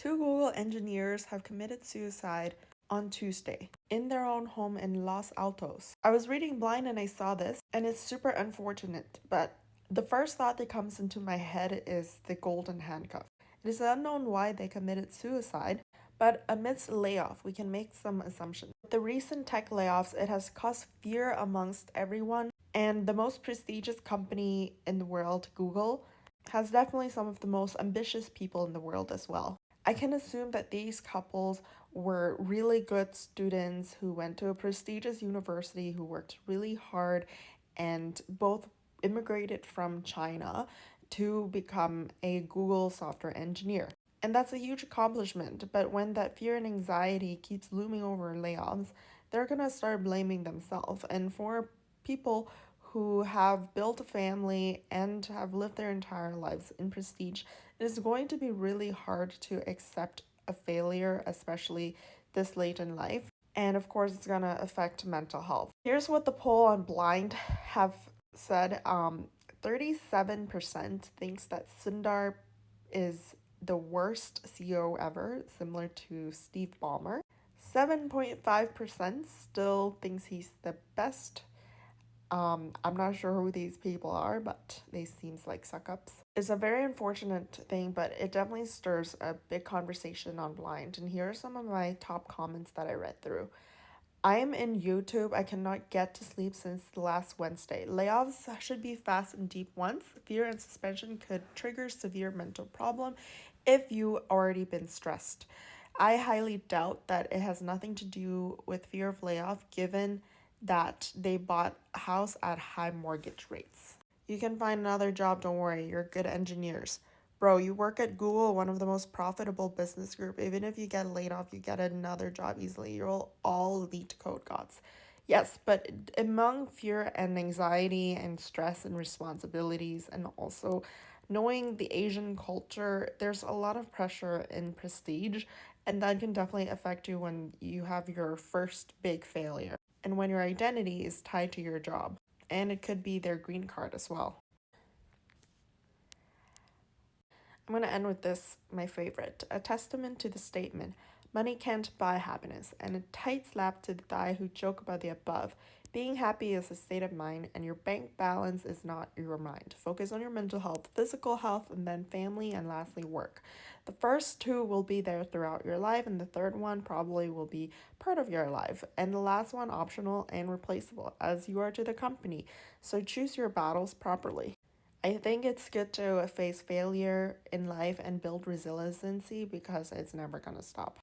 Two Google engineers have committed suicide on Tuesday in their own home in Los Altos. I was reading Blind and I saw this, and it's super unfortunate, but the first thought that comes into my head is the golden handcuff. It is unknown why they committed suicide, but amidst a layoff, we can make some assumptions. With the recent tech layoffs, it has caused fear amongst everyone, and the most prestigious company in the world, Google, has definitely some of the most ambitious people in the world as well. I can assume that these couples were really good students who went to a prestigious university, who worked really hard, and both immigrated from China to become a Google software engineer. And that's a huge accomplishment, but when that fear and anxiety keeps looming over layoffs, they're gonna start blaming themselves. And for people who have built a family and have lived their entire lives in prestige, it is going to be really hard to accept a failure, especially this late in life. And of course, it's gonna affect mental health. Here's what the poll on Blind have said. 37% thinks that Sundar is the worst CEO ever, similar to Steve Ballmer. 7.5% still thinks he's the best. I'm not sure who these people are, but they seems like suck-ups. It's a very unfortunate thing, but it definitely stirs a big conversation on Blind. And here are some of my top comments that I read through. I am in YouTube. I cannot get to sleep since last Wednesday. Layoffs should be fast and deep ones. Fear and suspension could trigger severe mental problem if you already been stressed. I highly doubt that it has nothing to do with fear of layoff given that they bought a house at high mortgage rates. You can find another job, don't worry, you're good engineers. Bro, you work at Google, one of the most profitable business group. Even if you get laid off, you get another job easily. You're all elite code gods. Yes, but among fear and anxiety and stress and responsibilities and also knowing the Asian culture, there's a lot of pressure in prestige, and that can definitely affect you when you have your first big failure and when your identity is tied to your job. And it could be their green card as well. I'm going to end with this, my favorite. A testament to the statement, money can't buy happiness, and a tight slap to the thigh who joke about the above. Being happy is a state of mind, and your bank balance is not your mind. Focus on your mental health, physical health, and then family, and lastly, work. The first two will be there throughout your life, and the third one probably will be part of your life, and the last one optional and replaceable, as you are to the company. So choose your battles properly. I think it's good to face failure in life and build resiliency because it's never going to stop.